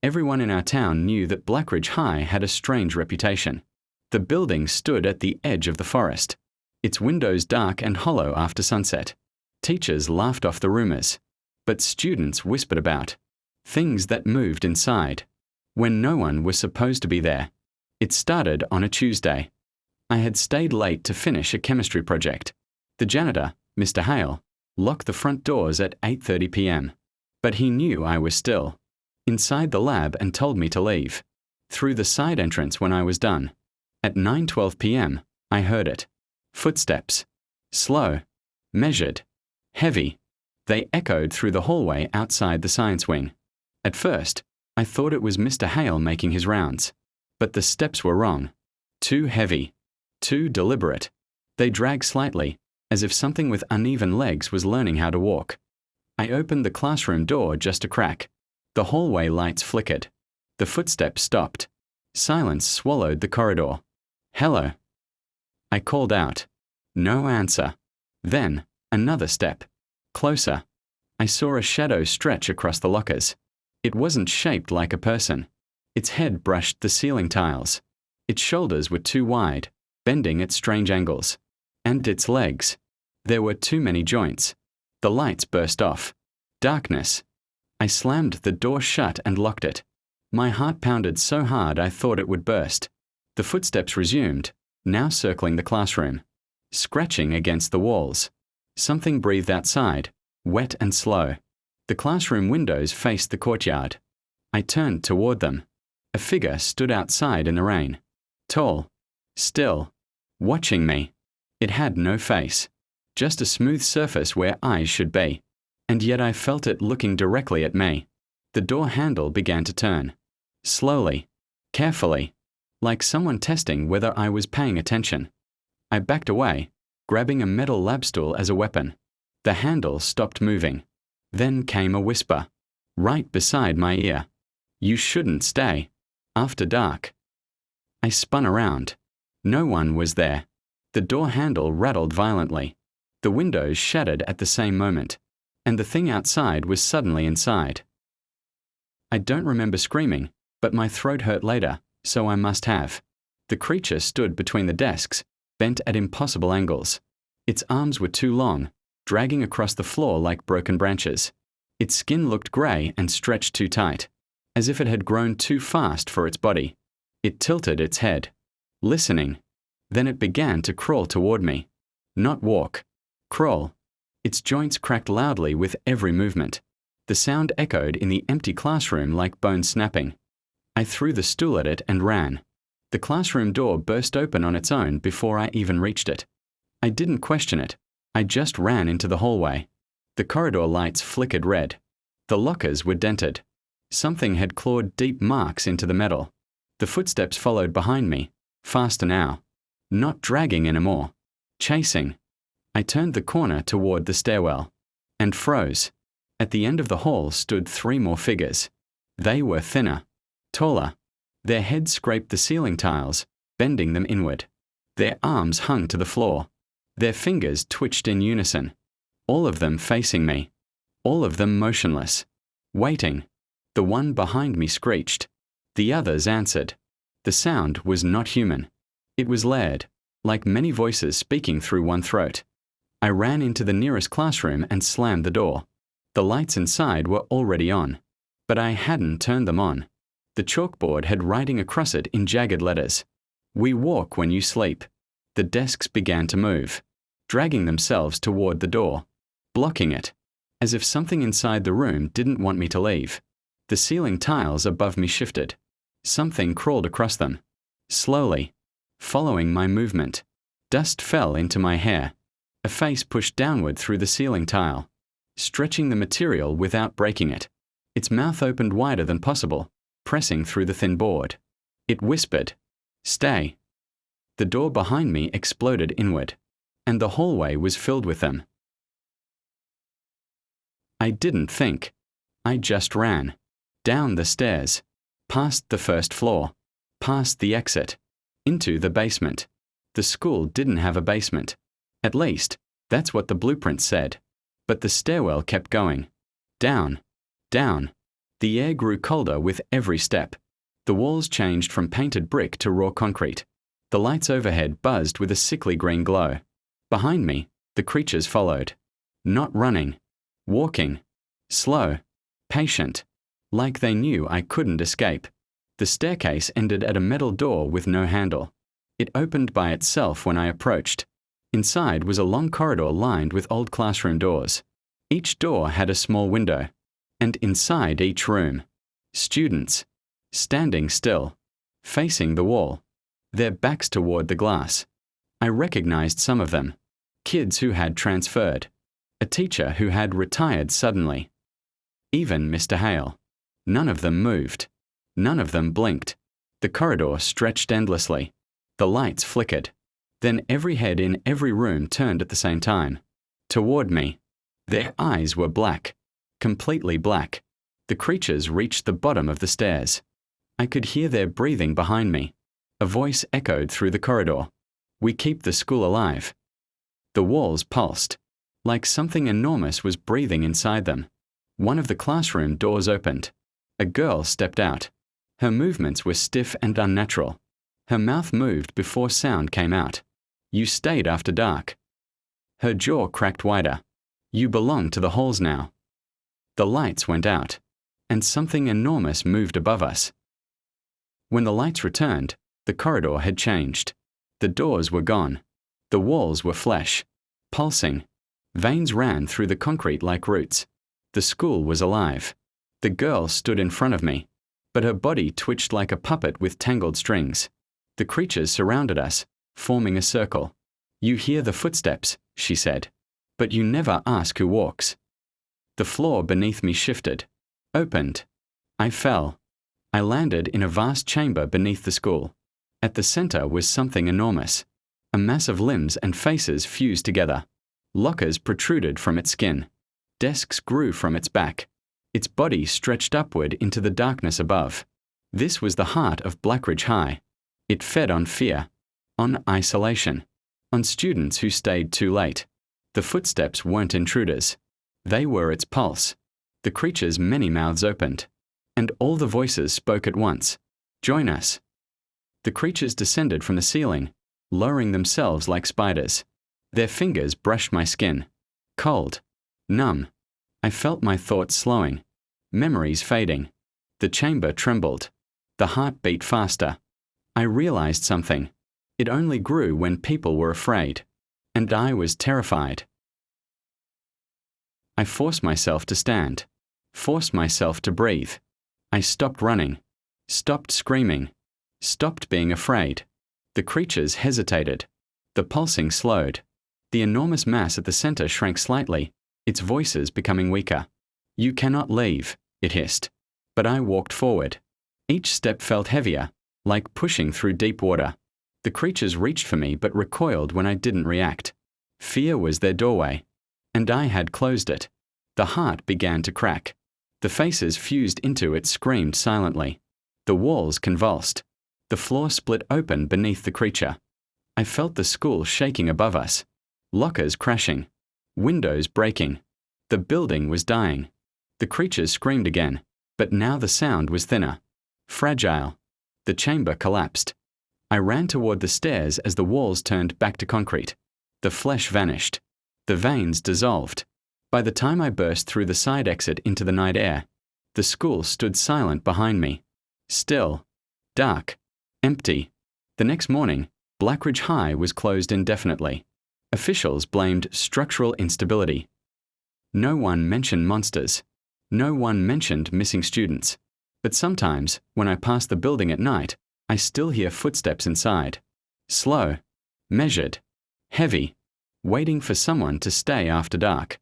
Everyone in our town knew that Blackridge High had a strange reputation. The building stood at the edge of the forest, its windows dark and hollow after sunset. Teachers laughed off the rumors, but students whispered about things that moved inside when no one was supposed to be there. It started on a Tuesday. I had stayed late to finish a chemistry project. The janitor, Mr. Hale, locked the front doors at 8:30 p.m., but he knew I was still inside the lab and told me to leave through the side entrance when I was done. At 9:12 p.m., I heard it. Footsteps. Slow. Measured. Heavy. They echoed through the hallway outside the science wing. At first, I thought it was Mr. Hale making his rounds. But the steps were wrong. Too heavy. Too deliberate. They dragged slightly, as if something with uneven legs was learning how to walk. I opened the classroom door just a crack. The hallway lights flickered. The footsteps stopped. Silence swallowed the corridor. "Hello." I called out. No answer. Then, another step. Closer. I saw a shadow stretch across the lockers. It wasn't shaped like a person. Its head brushed the ceiling tiles. Its shoulders were too wide, bending at strange angles. And its legs. There were too many joints. The lights burst off. Darkness. I slammed the door shut and locked it. My heart pounded so hard I thought it would burst. The footsteps resumed, now circling the classroom, scratching against the walls. Something breathed outside, wet and slow. The classroom windows faced the courtyard. I turned toward them. A figure stood outside in the rain. Tall. Still. Watching me. It had no face. Just a smooth surface where eyes should be. And yet I felt it looking directly at me. The door handle began to turn. Slowly. Carefully. Like someone testing whether I was paying attention. I backed away, grabbing a metal lab stool as a weapon. The handle stopped moving. Then came a whisper. Right beside my ear. "You shouldn't stay. After dark." I spun around. No one was there. The door handle rattled violently. The windows shattered at the same moment. And the thing outside was suddenly inside. I don't remember screaming, but my throat hurt later, so I must have. The creature stood between the desks, bent at impossible angles. Its arms were too long, dragging across the floor like broken branches. Its skin looked grey and stretched too tight, as if it had grown too fast for its body. It tilted its head, listening. Then it began to crawl toward me. Not walk. Crawl. Its joints cracked loudly with every movement. The sound echoed in the empty classroom like bone snapping. I threw the stool at it and ran. The classroom door burst open on its own before I even reached it. I didn't question it. I just ran into the hallway. The corridor lights flickered red. The lockers were dented. Something had clawed deep marks into the metal. The footsteps followed behind me, faster now. Not dragging anymore. Chasing. I turned the corner toward the stairwell. And froze. At the end of the hall stood 3 more figures. They were thinner. Taller. Their heads scraped the ceiling tiles, bending them inward. Their arms hung to the floor. Their fingers twitched in unison. All of them facing me. All of them motionless. Waiting. The one behind me screeched. The others answered. The sound was not human. It was layered, like many voices speaking through one throat. I ran into the nearest classroom and slammed the door. The lights inside were already on, but I hadn't turned them on. The chalkboard had writing across it in jagged letters. "We walk when you sleep." The desks began to move, dragging themselves toward the door, blocking it, as if something inside the room didn't want me to leave. The ceiling tiles above me shifted. Something crawled across them. Slowly, following my movement. Dust fell into my hair. A face pushed downward through the ceiling tile, stretching the material without breaking it. Its mouth opened wider than possible, pressing through the thin board. It whispered, "Stay." The door behind me exploded inward, and the hallway was filled with them. I didn't think. I just ran. Down the stairs. Past the first floor. Past the exit. Into the basement. The school didn't have a basement. At least, that's what the blueprint said. But the stairwell kept going. Down. Down. The air grew colder with every step. The walls changed from painted brick to raw concrete. The lights overhead buzzed with a sickly green glow. Behind me, the creatures followed. Not running. Walking. Slow. Patient. Like they knew I couldn't escape. The staircase ended at a metal door with no handle. It opened by itself when I approached. Inside was a long corridor lined with old classroom doors. Each door had a small window. And inside each room, students, standing still, facing the wall, their backs toward the glass. I recognized some of them. Kids who had transferred. A teacher who had retired suddenly. Even Mr. Hale. None of them moved. None of them blinked. The corridor stretched endlessly. The lights flickered. Then every head in every room turned at the same time. Toward me. Their eyes were black. Completely black. The creatures reached the bottom of the stairs. I could hear their breathing behind me. A voice echoed through the corridor. We keep the school alive. The walls pulsed. Like something enormous was breathing inside them. One of the classroom doors opened. A girl stepped out. Her movements were stiff and unnatural. Her mouth moved before sound came out. You stayed after dark. Her jaw cracked wider. You belong to the halls now. The lights went out, and something enormous moved above us. When the lights returned, the corridor had changed. The doors were gone. The walls were flesh, pulsing. Veins ran through the concrete like roots. The school was alive. The girl stood in front of me, but her body twitched like a puppet with tangled strings. The creatures surrounded us, forming a circle. You hear the footsteps, she said, but you never ask who walks. The floor beneath me shifted, opened. I fell. I landed in a vast chamber beneath the school. At the center was something enormous. A mass of limbs and faces fused together. Lockers protruded from its skin. Desks grew from its back. Its body stretched upward into the darkness above. This was the heart of Blackridge High. It fed on fear, on isolation, on students who stayed too late. The footsteps weren't intruders. They were its pulse. The creature's many mouths opened, and all the voices spoke at once. Join us. The creatures descended from the ceiling, lowering themselves like spiders. Their fingers brushed my skin. Cold. Numb. I felt my thoughts slowing. Memories fading. The chamber trembled. The heart beat faster. I realized something. It only grew when people were afraid. And I was terrified. I forced myself to stand. Forced myself to breathe. I stopped running. Stopped screaming. Stopped being afraid. The creatures hesitated. The pulsing slowed. The enormous mass at the center shrank slightly, its voices becoming weaker. You cannot leave, it hissed. But I walked forward. Each step felt heavier, like pushing through deep water. The creatures reached for me but recoiled when I didn't react. Fear was their doorway, and I had closed it. The heart began to crack. The faces fused into it screamed silently. The walls convulsed. The floor split open beneath the creature. I felt the school shaking above us. Lockers crashing. Windows breaking. The building was dying. The creatures screamed again, but now the sound was thinner. Fragile. The chamber collapsed. I ran toward the stairs as the walls turned back to concrete. The flesh vanished. The veins dissolved. By the time I burst through the side exit into the night air, the school stood silent behind me. Still. Dark. Empty. The next morning, Blackridge High was closed indefinitely. Officials blamed structural instability. No one mentioned monsters. No one mentioned missing students. But sometimes, when I pass the building at night, I still hear footsteps inside. Slow. Measured. Heavy. Waiting for someone to stay after dark.